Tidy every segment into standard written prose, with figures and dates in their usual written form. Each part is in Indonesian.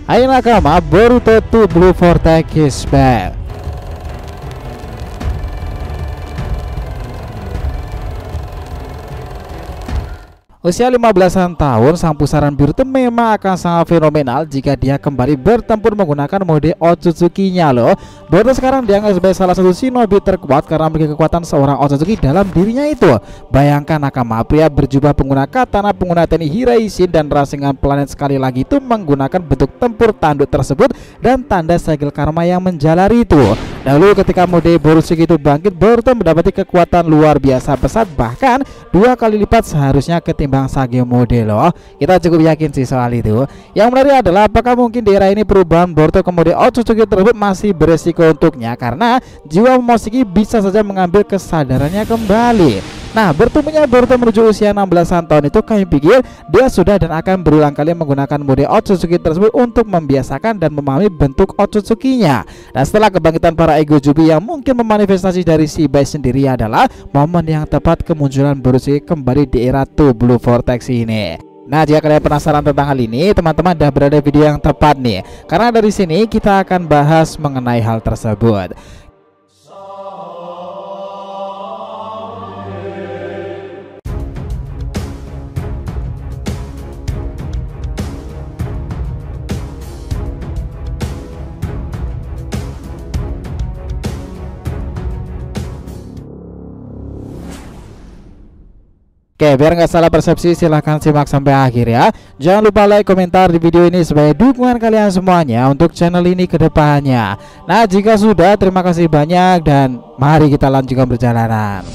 Hai nakama, Boruto 2 Blue Vortex is back. Usia 15-an tahun, sang pusaran biru itu memang akan sangat fenomenal jika dia kembali bertempur menggunakan mode Otsutsuki-nya loh. Boruto sekarang dianggap sebagai salah satu shinobi terkuat karena memiliki kekuatan seorang Otsutsuki dalam dirinya itu. Bayangkan nakama, pria berjubah pengguna katana, pengguna teknik Hiraishin dan rasengan planet sekali lagi itu menggunakan bentuk tempur tanduk tersebut dan tanda segel karma yang menjalar itu. Lalu ketika mode Borutsuki itu bangkit, Boruto mendapati kekuatan luar biasa pesat, bahkan 2 kali lipat seharusnya ketimbang Sage mode loh. Kita cukup yakin sih soal itu. Yang menarik adalah apakah mungkin di era ini perubahan Boruto ke mode Otsutsuki tersebut masih beresiko untuknya, karena jiwa Momoshiki bisa saja mengambil kesadarannya kembali. Nah, bertemunya Boruto menuju usia 16-an tahun itu, kami pikir dia sudah dan akan berulang kali menggunakan mode Otsutsuki tersebut untuk membiasakan dan memahami bentuk Otsutsuki-nya. Dan setelah kebangkitan para ego Jubi yang mungkin memanifestasi dari si Bai sendiri adalah momen yang tepat kemunculan Borutsuki kembali di era 2 Blue Vortex ini. Nah, jika kalian penasaran tentang hal ini, teman-teman udah berada di video yang tepat nih, karena dari sini kita akan bahas mengenai hal tersebut. Oke, biar nggak salah persepsi, silahkan simak sampai akhir ya. Jangan lupa like, komentar di video ini sebagai dukungan kalian semuanya untuk channel ini ke depannya. Nah, jika sudah, terima kasih banyak dan mari kita lanjutkan perjalanan.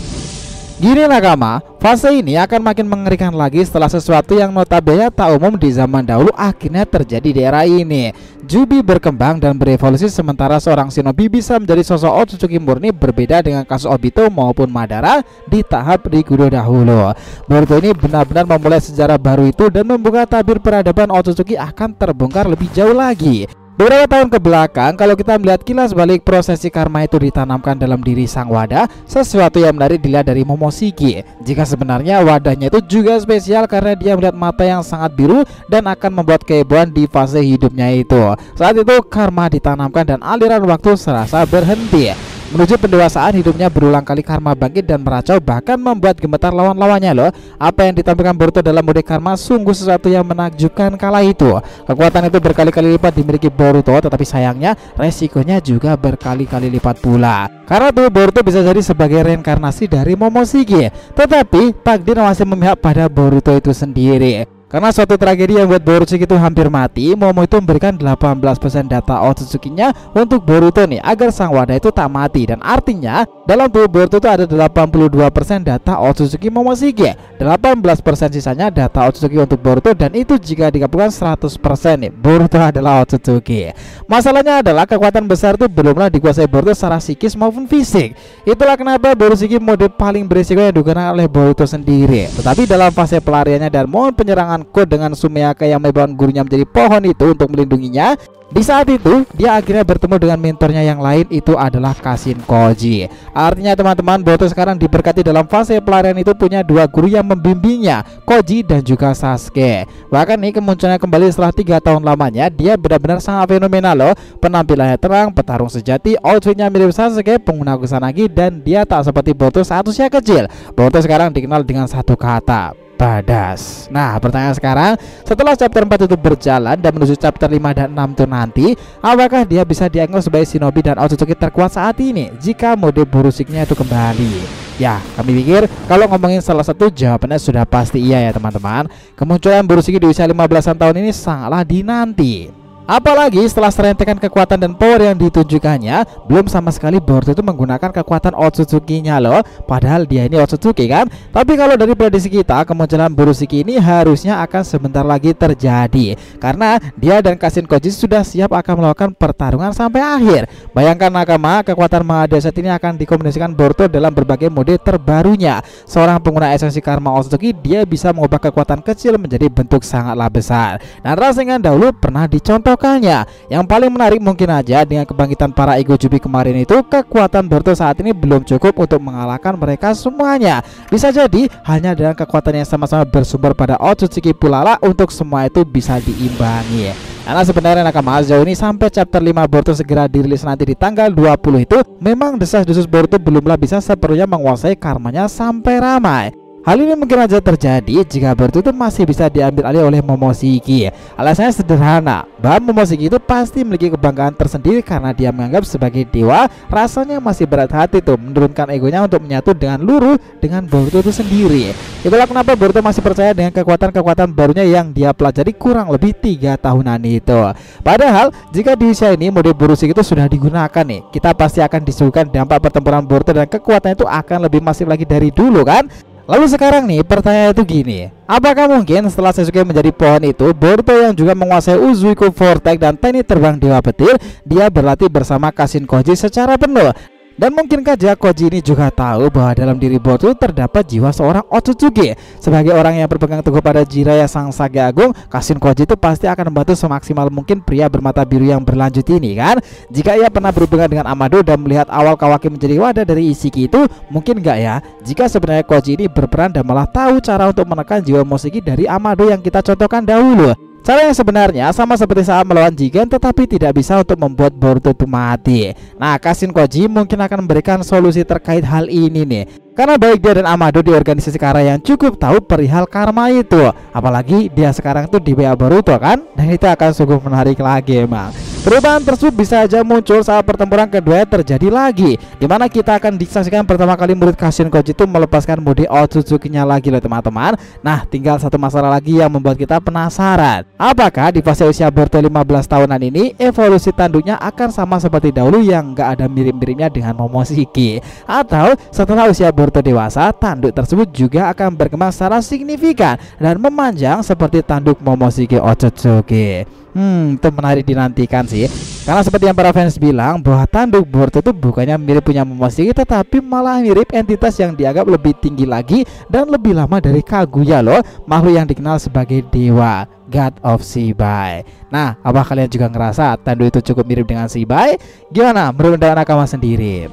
Gini nakama, fase ini akan makin mengerikan lagi setelah sesuatu yang notabene tak umum di zaman dahulu akhirnya terjadi di era ini. Jubi berkembang dan berevolusi, sementara seorang shinobi bisa menjadi sosok Otsutsuki murni, berbeda dengan kasus Obito maupun Madara di tahap Rikudo dahulu. Boruto ini benar-benar memulai sejarah baru itu dan membuka tabir peradaban Otsutsuki akan terbongkar lebih jauh lagi. Beberapa tahun ke belakang, kalau kita melihat kilas balik prosesi karma itu ditanamkan dalam diri sang wadah, sesuatu yang menarik dilihat dari Momoshiki. Jika sebenarnya wadahnya itu juga spesial karena dia melihat mata yang sangat biru dan akan membuat kehebohan di fase hidupnya itu. Saat itu karma ditanamkan dan aliran waktu serasa berhenti. Menuju pendewasaan, hidupnya berulang kali karma bangkit dan meracau, bahkan membuat gemetar lawan-lawannya loh. Apa yang ditampilkan Boruto dalam mode karma sungguh sesuatu yang menakjubkan kala itu. Kekuatan itu berkali-kali lipat dimiliki Boruto, tetapi sayangnya resikonya juga berkali-kali lipat pula. Karena tuh Boruto bisa jadi sebagai reinkarnasi dari Momoshiki, tetapi takdir masih memihak pada Boruto itu sendiri. Karena suatu tragedi yang buat Borutsuki itu hampir mati, Momo itu memberikan 18% data Otsutsuki-nya untuk Boruto nih, agar sang wadah itu tak mati. Dan artinya dalam tubuh Boruto itu ada 82% data Otsutsuki Momoshiki, 18% sisanya data Otsutsuki untuk Boruto, dan itu jika digabungkan 100% nih, Boruto adalah Otsutsuki. Masalahnya adalah kekuatan besar itu belumlah dikuasai Boruto secara psikis maupun fisik. Itulah kenapa Borutsuki mode paling berisiko yang digunakan oleh Boruto sendiri. Tetapi dalam fase pelariannya dan momen penyerangan dengan Sumiyake yang menyebabkan gurunya menjadi pohon itu untuk melindunginya, di saat itu dia akhirnya bertemu dengan mentornya yang lain, itu adalah Kashin Koji. Artinya teman-teman, Boruto sekarang diberkati dalam fase pelarian itu punya 2 guru yang membimbingnya, Koji dan juga Sasuke. Bahkan nih kemunculannya kembali setelah 3 tahun lamanya, dia benar-benar sangat fenomenal loh. Penampilannya terang, petarung sejati, outfitnya mirip Sasuke, pengguna kusanagi, dan dia tak seperti Boruto saat usia kecil. Boruto sekarang dikenal dengan satu kata: badass. Nah, pertanyaan sekarang, setelah chapter 4 itu berjalan dan menuju chapter 5 dan 6 itu nanti, apakah dia bisa dianggap sebagai shinobi dan Otsutsuki terkuat saat ini jika mode Borutsuki-nya itu kembali? Ya, kami pikir kalau ngomongin salah satu, jawabannya sudah pasti iya ya teman-teman. Kemunculan Borutsuki di usia 15-an tahun ini sangatlah dinanti. Apalagi setelah serentekan kekuatan dan power yang ditunjukkannya, belum sama sekali Boruto itu menggunakan kekuatan Otsutsuki-nya loh. Padahal dia ini Otsutsuki kan. Tapi kalau dari prediksi kita, kemunculan Borutsuki ini harusnya akan sebentar lagi terjadi, karena dia dan Kashin Koji sudah siap akan melakukan pertarungan sampai akhir. Bayangkan nakama, kekuatan Mahadasat ini akan dikombinasikan Boruto dalam berbagai mode terbarunya. Seorang pengguna esensi karma Otsutsuki, dia bisa mengubah kekuatan kecil menjadi bentuk sangatlah besar. Dan Rasengan dahulu pernah dicontoh mencocokannya. Yang paling menarik mungkin aja dengan kebangkitan para Ego Jubi kemarin itu, kekuatan Boruto saat ini belum cukup untuk mengalahkan mereka semuanya. Bisa jadi hanya dengan kekuatan yang sama-sama bersumber pada Otsutsuki Pulala untuk semua itu bisa diimbangi. Karena sebenarnya nakama, sejauh ini sampai chapter 5 Boruto segera dirilis nanti di tanggal 20 itu, memang desas-desus Boruto belumlah bisa sepenuhnya menguasai karmanya sampai ramai. Hal ini mungkin aja terjadi jika Boruto itu masih bisa diambil alih oleh Momoshiki. Alasannya sederhana, bahwa Momoshiki itu pasti memiliki kebanggaan tersendiri karena dia menganggap sebagai dewa. Rasanya masih berat hati tuh menurunkan egonya untuk menyatu dengan luruh dengan Boruto itu sendiri. Itulah kenapa Boruto masih percaya dengan kekuatan-kekuatan barunya yang dia pelajari kurang lebih 3 tahunan itu. Padahal jika di usia ini mode Borushiki itu sudah digunakan nih, kita pasti akan disuguhkan dampak pertempuran Boruto dan kekuatannya itu akan lebih masif lagi dari dulu kan. Lalu sekarang nih pertanyaan itu gini, apakah mungkin setelah Sasuke menjadi pohon itu, Boruto yang juga menguasai Uzuiku Vortex dan teknik terbang Dewa Petir, dia berlatih bersama Kashin Koji secara penuh? Dan mungkinkah Koji ini juga tahu bahwa dalam diri Boruto terdapat jiwa seorang Otsutsuki? Sebagai orang yang berpegang teguh pada Jiraiya Sang Sage Agung, Kashin Koji itu pasti akan membantu semaksimal mungkin pria bermata biru yang berlanjut ini kan. Jika ia pernah berhubungan dengan Amado dan melihat awal Kawaki menjadi wadah dari Ishiki itu, mungkin nggak ya jika sebenarnya Koji ini berperan dan malah tahu cara untuk menekan jiwa Momoshiki dari Amado yang kita contohkan dahulu. Cara yang sebenarnya sama seperti saat melawan Jigen, tetapi tidak bisa untuk membuat Boruto itu mati. Nah, Kashin Koji mungkin akan memberikan solusi terkait hal ini nih, karena baik dia dan Amado di organisasi Kara yang cukup tahu perihal karma itu. Apalagi dia sekarang tuh di BA Boruto kan, dan itu akan sungguh menarik lagi emang. Perubahan tersebut bisa aja muncul saat pertempuran kedua terjadi lagi, dimana kita akan disaksikan pertama kali murid Kashin Koji itu melepaskan mode Otsutsuki-nya lagi loh teman-teman. Nah, tinggal satu masalah lagi yang membuat kita penasaran. Apakah di fase usia Boruto 15 tahunan ini evolusi tanduknya akan sama seperti dahulu yang nggak ada mirip-miripnya dengan Momoshiki? Atau setelah usia Boruto dewasa, tanduk tersebut juga akan berkembang secara signifikan dan memanjang seperti tanduk Momoshiki Otsutsuki? Itu menarik dinantikan sih. Karena seperti yang para fans bilang bahwa tanduk Boruto itu bukannya mirip punya Momoshiki, tetapi malah mirip entitas yang dianggap lebih tinggi lagi dan lebih lama dari Kaguya loh, makhluk yang dikenal sebagai dewa, God of Shibai. Nah, apa kalian juga ngerasa tanduk itu cukup mirip dengan Shibai? Gimana menurut nakama sendiri?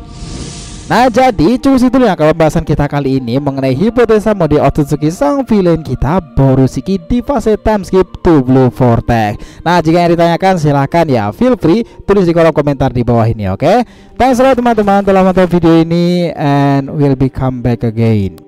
Nah, jadi cukup itu yang pembahasan kita kali ini mengenai hipotesa mode Otsutsuki sang villain kita Borushiki di fase time skip to Blue Vortex. Nah, jika yang ditanyakan silahkan ya feel free tulis di kolom komentar di bawah ini, oke? Thanks a lot teman-teman telah menonton video ini, and we'll be come back again.